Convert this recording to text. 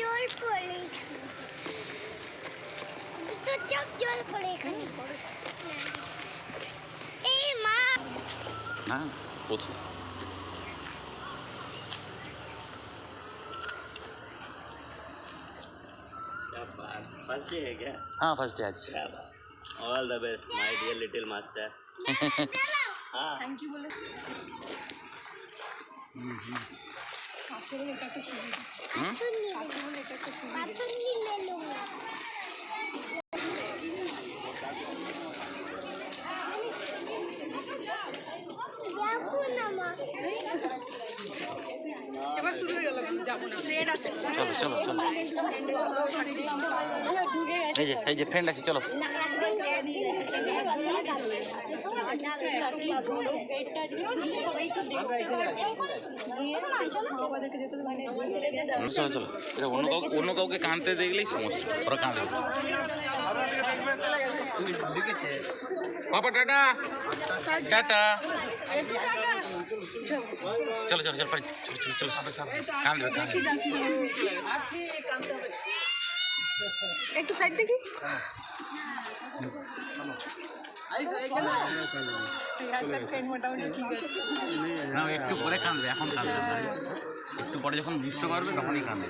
জল পড়ে তো চক জল পড়ে এখানে এই মা না প্রথম फर्स्ट डे है क्या? हाँ फर्स्ट डे आज all the best my dear little master. हाँ थैंक यू बोले কাছে এটা একটা সিঁড়ি কাছে বলে এটা একটা সিঁড়ি পাথর নিলে লো যাবো না মা এবার শুরু হয়ে গেল কিন্তু যাবো না ফ্রেন্ড আছে চলো চলো চলো এই যে ফ্রেন্ড আছে চলো চলো চলো এটা অন্য কাউকে কাঁদতে দেখলেই সমস্যা ওরা কাঁদবে পাপা টাটা টাটা চলো চলো চলো চলো চলো কাঁদবে একটু সাইড দেখি মোটামুটি ঠিক আছে না একটু পরে কাঁদবে এখন কাঁদবে একটু পরে যখন বুঝতে পারবে তখনই কাঁদবে